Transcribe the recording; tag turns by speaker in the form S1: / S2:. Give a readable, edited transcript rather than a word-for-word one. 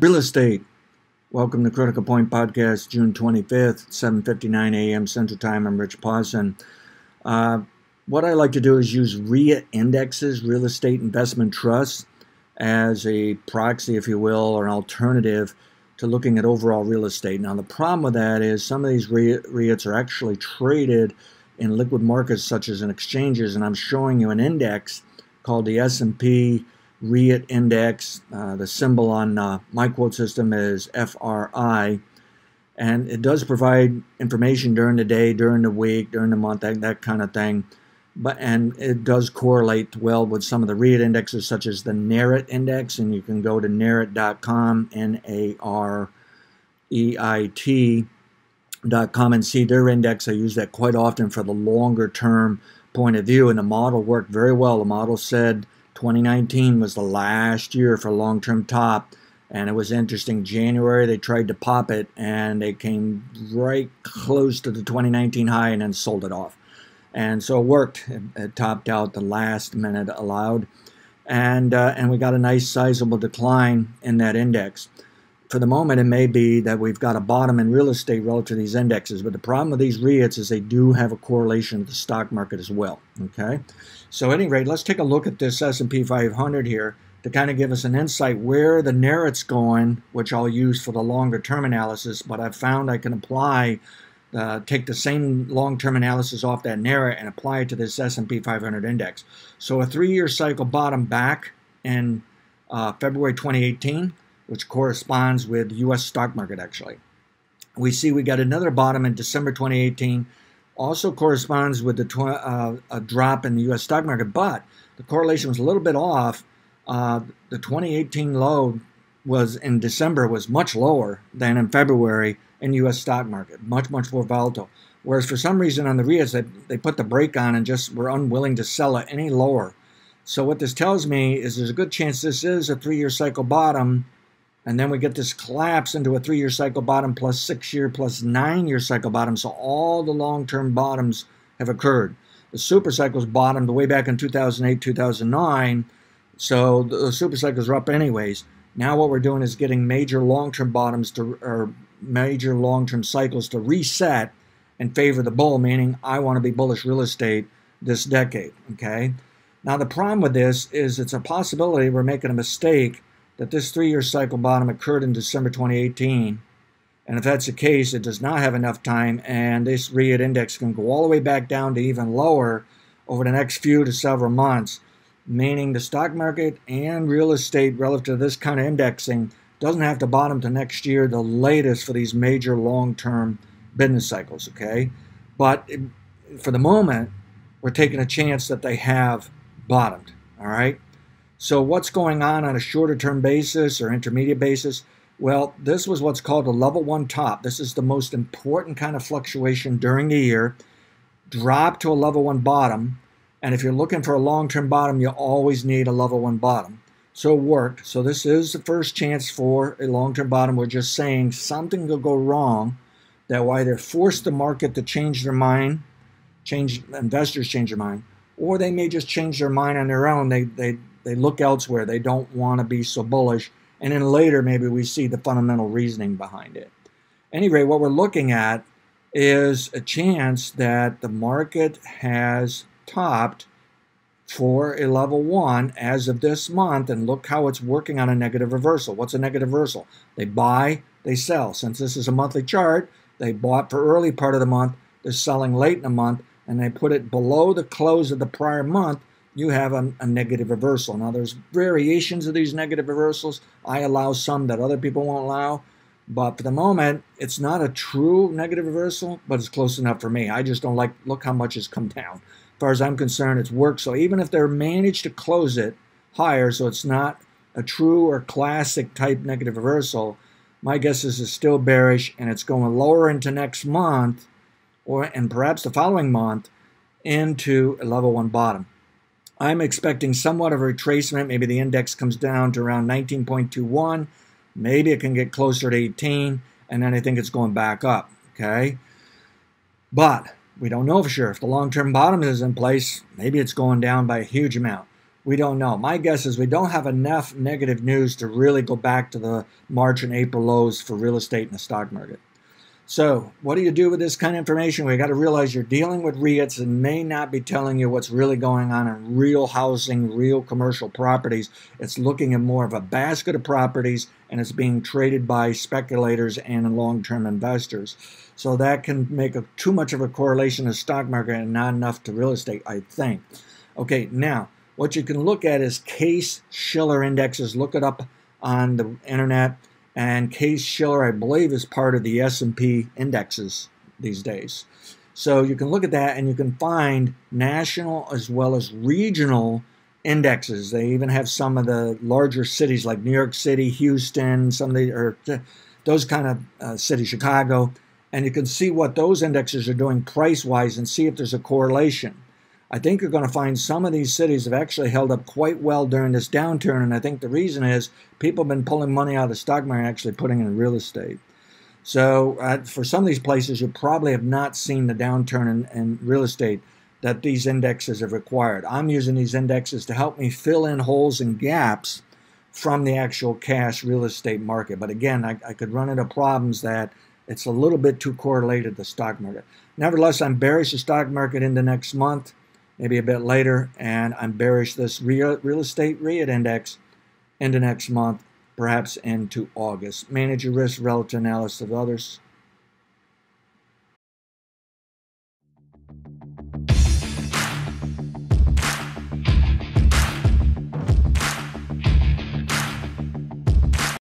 S1: Real estate. Welcome to Critical Point Podcast, June 25th, 7:59 a.m. Central Time. I'm Rich Pawson. What I like to do is use REIT indexes, real estate investment trusts, as a proxy, if you will, or an alternative to looking at overall real estate. Now, the problem with that is some of these REITs are actually traded in liquid markets such as in exchanges, and I'm showing you an index called the S&P REIT index. The symbol on my quote system is FRI, and it does provide information during the day, during the week, during the month, that kind of thing. And it does correlate well with some of the REIT indexes, such as the NAREIT index, and you can go to nareit.com, NAREIT.com, and see their index. I use that quite often for the longer term point of view, and the model worked very well. The model said 2019 was the last year for long-term top, and it was interesting. January they tried to pop it, and they came right close to the 2019 high and then sold it off. And so it worked. It topped out the last minute allowed, and we got a nice sizable decline in that index. For the moment, it may be that we've got a bottom in real estate relative to these indexes, but the problem with these REITs is they do have a correlation with the stock market as well. Okay, so at any rate, let's take a look at this S&P 500 here to kind of give us an insight where the NAREIT's going, which I'll use for the longer term analysis. But I've found I can apply, take the same long-term analysis off that NAREIT and apply it to this S&P 500 index. So a 3-year cycle bottom back in February 2018. Which corresponds with the U.S. stock market, actually. We see we got another bottom in December 2018, also corresponds with the a drop in the U.S. stock market, but the correlation was a little bit off. The 2018 low was in December was much lower than in February in the U.S. stock market, much more volatile. Whereas for some reason on the REITs, they put the brake on and just were unwilling to sell it any lower. So what this tells me is there's a good chance this is a 3-year cycle bottom, and then we get this collapse into a 3-year cycle bottom plus 6-year plus 9-year cycle bottom. So all the long-term bottoms have occurred. The super cycles bottomed way back in 2008, 2009. So the super cycles are up anyways. Now what we're doing is getting major long-term bottoms or major long-term cycles to reset and favor the bull, meaning I want to be bullish real estate this decade. Okay. Now the problem with this is it's a possibility we're making a mistake that this 3-year cycle bottom occurred in December 2018. And if that's the case, it does not have enough time, and this REIT index can go all the way back down to even lower over the next few to several months, meaning the stock market and real estate relative to this kind of indexing doesn't have to bottom to next year, the latest for these major long-term business cycles, okay? But for the moment, we're taking a chance that they have bottomed, all right? So what's going on a shorter term basis or intermediate basis? Well, this was what's called a level 1 top. This is the most important kind of fluctuation during the year. Drop to a level 1 bottom. And if you're looking for a long-term bottom, you always need a level 1 bottom. So it worked. So this is the first chance for a long-term bottom. We're just saying something will go wrong that will either force the market to change their mind, investors change their mind, or they may just change their mind on their own. They look elsewhere. They don't want to be so bullish. And then later, maybe we see the fundamental reasoning behind it. Anyway, what we're looking at is a chance that the market has topped for a level 1 as of this month. And look how it's working on a negative reversal. What's a negative reversal? They buy, they sell. Since this is a monthly chart, they bought for early part of the month. They're selling late in the month. And they put it below the close of the prior month. You have a negative reversal. Now, there's variations of these negative reversals. I allow some that other people won't allow. But for the moment, it's not a true negative reversal, but it's close enough for me. I just don't like, look how much has come down. As far as I'm concerned, it's worked. So even if they're managed to close it higher, so it's not a true or classic type negative reversal, my guess is it's still bearish, and it's going lower into next month, and perhaps the following month, into a level 1 bottom. I'm expecting somewhat of a retracement. Maybe the index comes down to around 19.21. Maybe it can get closer to 18, and then I think it's going back up, okay? But we don't know for sure. If the long-term bottom is in place, maybe it's going down by a huge amount. We don't know. My guess is we don't have enough negative news to really go back to the March and April lows for real estate in the stock market. So what do you do with this kind of information? We got to realize you're dealing with REITs and may not be telling you what's really going on in real housing, real commercial properties. It's looking at more of a basket of properties, and it's being traded by speculators and long-term investors. So that can make too much of a correlation to the stock market and not enough to real estate, I think. Okay, now what you can look at is Case-Shiller indexes. Look it up on the internet. And Case-Shiller, I believe, is part of the S&P indexes these days. So you can look at that and you can find national as well as regional indexes. They even have some of the larger cities like New York City, Houston, some of the, or those kind of cities, Chicago. And you can see what those indexes are doing price-wise and see if there's a correlation. I think you're going to find some of these cities have actually held up quite well during this downturn, and I think the reason is people have been pulling money out of the stock market and actually putting it in real estate. So for some of these places, you probably have not seen the downturn in real estate that these indexes have required. I'm using these indexes to help me fill in holes and gaps from the actual cash real estate market. But again, I could run into problems that it's a little bit too correlated to the stock market. Nevertheless, I'm bearish the stock market into next month, maybe a bit later, and I'm bearish this real estate REIT index into next month, perhaps into August. Manage your risk relative to analysis of others.